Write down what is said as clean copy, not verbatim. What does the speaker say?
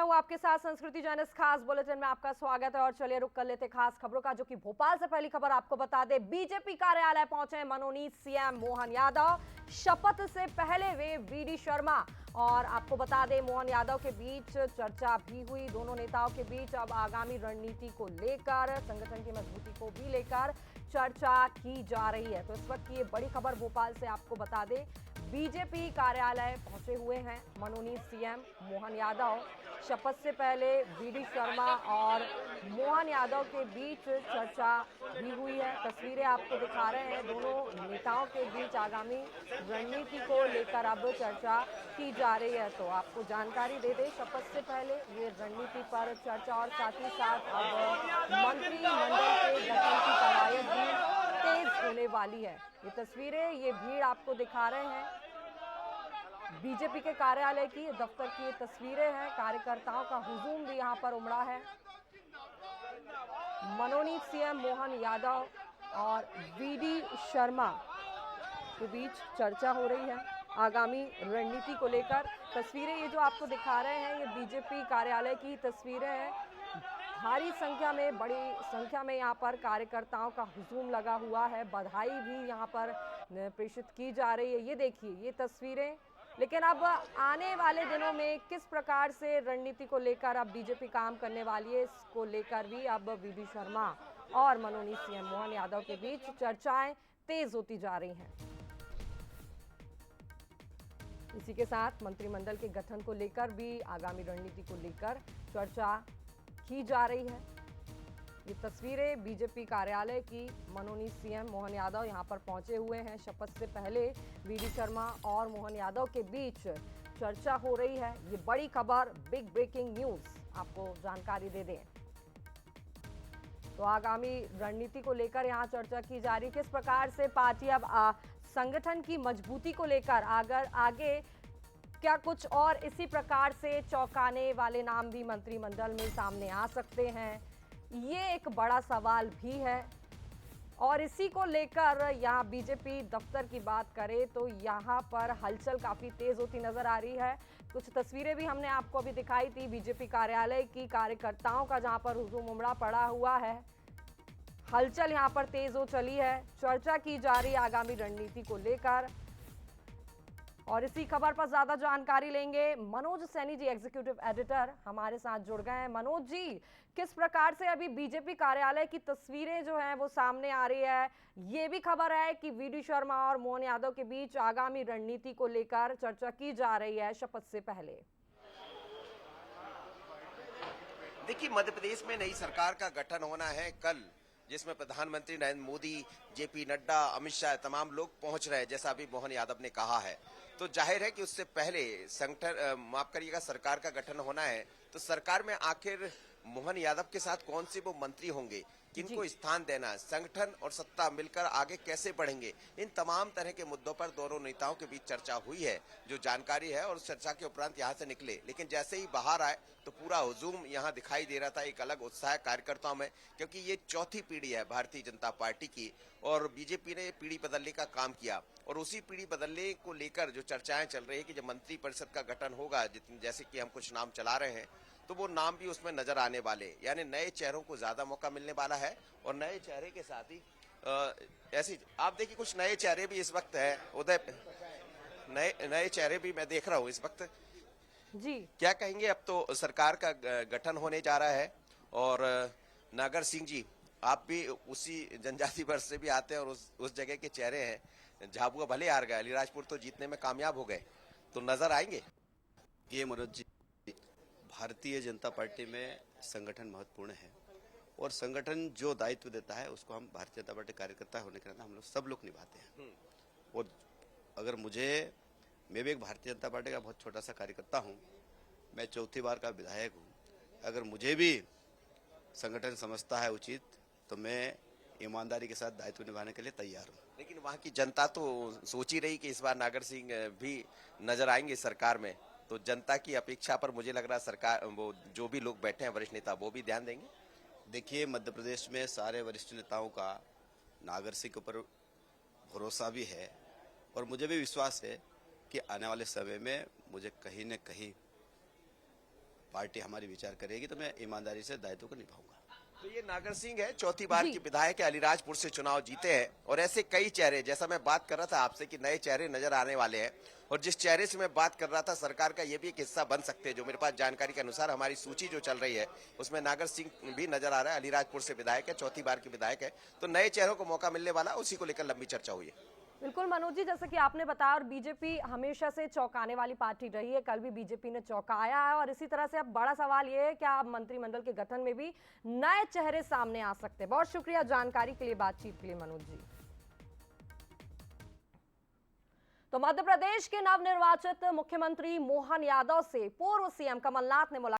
हूं आपके साथ संस्कृति जैन। इस खास बुलेटिन में आपका स्वागत है और चलिए रुक कर लेते खास खबरों का, जो कि भोपाल से पहली खबर आपको बता दे। बीजेपी कार्यालय पहुंचे मनोनीत सीएम मोहन यादव। शपथ से पहले वे वीडी शर्मा और आपको बता दें मोहन यादव के बीच चर्चा भी हुई। दोनों नेताओं के बीच अब आगामी रणनीति को लेकर, संगठन की मजबूती को भी लेकर चर्चा की जा रही है। तो इस वक्त की ये बड़ी खबर भोपाल से आपको बता दें, बीजेपी कार्यालय पहुंचे हुए हैं मनोनीत सीएम मोहन यादव। शपथ से पहले वीडी शर्मा और मोहन यादव के बीच चर्चा भी हुई है। तस्वीरें आपको दिखा रहे हैं। दोनों नेताओं के बीच आगामी रणनीति को लेकर अब चर्चा की जा रही है। तो आपको जानकारी दे दें, शपथ से पहले ये रणनीति पर चर्चा और साथ ही साथ अब मंत्रिमंडल के गठन की कवायद भी तेज होने वाली है। ये तस्वीरें, ये भीड़ आपको दिखा रहे हैं बीजेपी के कार्यालय की, दफ्तर की ये तस्वीरें हैं। कार्यकर्ताओं का हुजूम भी यहां पर उमड़ा है। मनोनीत सीएम मोहन यादव और वीडी शर्मा के बीच चर्चा हो रही है आगामी रणनीति को लेकर। तस्वीरें ये जो आपको दिखा रहे हैं, ये बीजेपी कार्यालय की तस्वीरें हैं। भारी संख्या में, बड़ी संख्या में यहाँ पर कार्यकर्ताओं का हुजूम लगा हुआ है। बधाई भी यहाँ पर प्रेषित की जा रही है। ये देखिए ये तस्वीरें। लेकिन अब आने वाले दिनों में किस प्रकार से रणनीति को लेकर अब बीजेपी काम करने वाली है, इसको लेकर भी अब वीडी शर्मा और मनोनीत सीएम मोहन यादव के बीच चर्चाएं तेज होती जा रही हैं। इसी के साथ मंत्रिमंडल के गठन को लेकर भी, आगामी रणनीति को लेकर चर्चा की जा रही है। ये तस्वीरें बीजेपी कार्यालय की, मनोनीत सीएम मोहन यादव यहां पर पहुंचे हुए हैं। शपथ से पहले वीडी शर्मा और मोहन यादव के बीच चर्चा हो रही है। ये बड़ी खबर, बिग ब्रेकिंग न्यूज आपको जानकारी दे दें। तो आगामी रणनीति को लेकर यहां चर्चा की जा रही है। किस प्रकार से पार्टी अब संगठन की मजबूती को लेकर आगे क्या कुछ और इसी प्रकार से चौंकाने वाले नाम भी मंत्रिमंडल में सामने आ सकते हैं, ये एक बड़ा सवाल भी है। और इसी को लेकर यहाँ बीजेपी दफ्तर की बात करें तो यहाँ पर हलचल काफी तेज होती नजर आ रही है। कुछ तस्वीरें भी हमने आपको अभी दिखाई थी बीजेपी कार्यालय की, कार्यकर्ताओं का जहाँ पर हुजूम उमड़ा पड़ा हुआ है। हलचल यहाँ पर तेज हो चली है। चर्चा की जा रही है आगामी रणनीति को लेकर। और इसी खबर पर ज्यादा जानकारी लेंगे। मनोज सैनी जी, एग्जीक्यूटिव एडिटर, हमारे साथ जुड़ गए हैं। मनोज जी, किस प्रकार से अभी बीजेपी कार्यालय की तस्वीरें जो हैं वो सामने आ रही है। ये भी खबर है कि वीडी शर्मा और मोहन यादव के बीच आगामी रणनीति को लेकर चर्चा की जा रही है शपथ से पहले। देखिए, मध्य प्रदेश में नई सरकार का गठन होना है कल, जिसमें प्रधानमंत्री नरेंद्र मोदी, जेपी नड्डा, अमित शाह तमाम लोग पहुंच रहे हैं, जैसा अभी मोहन यादव ने कहा है। तो जाहिर है कि उससे पहले संगठन, माफ करिएगा, सरकार का गठन होना है। तो सरकार में आखिर मोहन यादव के साथ कौन से वो मंत्री होंगे, किनको स्थान देना, संगठन और सत्ता मिलकर आगे कैसे बढ़ेंगे, इन तमाम तरह के मुद्दों पर दोनों नेताओं के बीच चर्चा हुई है, जो जानकारी है। और चर्चा के उपरांत यहाँ से निकले, लेकिन जैसे ही बाहर आए तो पूरा हुजूम यहाँ दिखाई दे रहा था, एक अलग उत्साह कार्यकर्ताओं में, क्योंकि ये चौथी पीढ़ी है भारतीय जनता पार्टी की और बीजेपी ने पीढ़ी बदलने का काम किया। और उसी पीढ़ी बदलने को लेकर जो चर्चाएं चल रही है कि जब मंत्री परिषद का गठन होगा, जैसे कि हम कुछ नाम चला रहे हैं, तो वो नाम भी उसमें नजर आने वाले, यानी नए चेहरों को ज्यादा मौका मिलने वाला है। और नए चेहरे के साथ ही ऐसी आप देखिए कुछ नए चेहरे भी इस वक्त है उदय, नए चेहरे भी मैं देख रहा हूँ इस वक्त जी। क्या कहेंगे, अब तो सरकार का गठन होने जा रहा है। और नागर सिंह जी, आप भी उसी जनजाति वर्ग से भी आते हैं और उस जगह के चेहरे हैं। झाबुआ भले हार गए, अलीराजपुर तो जीतने में कामयाब हो गए, तो नजर आएंगे। ये मनोज जी, भारतीय जनता पार्टी में संगठन महत्वपूर्ण है और संगठन जो दायित्व देता है उसको हम भारतीय जनता पार्टी कार्यकर्ता होने के नाते हम लोग सब लोग निभाते हैं। और अगर मैं भी एक भारतीय जनता पार्टी का बहुत छोटा सा कार्यकर्ता हूं, मैं चौथी बार का विधायक हूं। अगर मुझे भी संगठन समझता है उचित, तो मैं ईमानदारी के साथ दायित्व निभाने के लिए तैयार हूं। लेकिन वहां की जनता तो सोच ही रही कि इस बार नागर सिंह भी नजर आएंगे सरकार में, तो जनता की अपेक्षा पर मुझे लग रहा है सरकार, वो जो भी लोग बैठे हैं वरिष्ठ नेता, वो भी ध्यान देंगे। देखिए, मध्य प्रदेश में सारे वरिष्ठ नेताओं का नागर सिंह के ऊपर भरोसा भी है और मुझे भी विश्वास है कि आने वाले समय में मुझे कहीं न कहीं पार्टी हमारी विचार करेगी तो मैं ईमानदारी से दायित्व को निभाऊंगा। तो ये नागर सिंह है, चौथी बार जी। की विधायक है, अलीराजपुर से चुनाव जीते हैं और ऐसे कई चेहरे, जैसा मैं बात कर रहा था आपसे कि नए चेहरे नजर आने वाले हैं और जिस चेहरे से मैं बात कर रहा था सरकार का ये भी एक हिस्सा बन सकते हैं। जो मेरे पास जानकारी के अनुसार हमारी सूची जो चल रही है उसमें नागर सिंह भी नजर आ रहा है, अलीराजपुर से विधायक है, चौथी बार की विधायक है। तो नए चेहरों को मौका मिलने वाला, उसी को लेकर लंबी चर्चा हुई है। बिल्कुल मनोज जी, जैसे कि आपने बताया, और बीजेपी हमेशा से चौंकाने वाली पार्टी रही है, कल भी बीजेपी ने चौंकाया है और इसी तरह से अब बड़ा सवाल ये है कि अब मंत्रिमंडल के गठन में भी नए चेहरे सामने आ सकते हैं। बहुत शुक्रिया जानकारी के लिए, बातचीत के लिए मनोज जी। तो मध्य प्रदेश के नवनिर्वाचित मुख्यमंत्री मोहन यादव से पूर्व सीएम कमलनाथ ने मुलाकात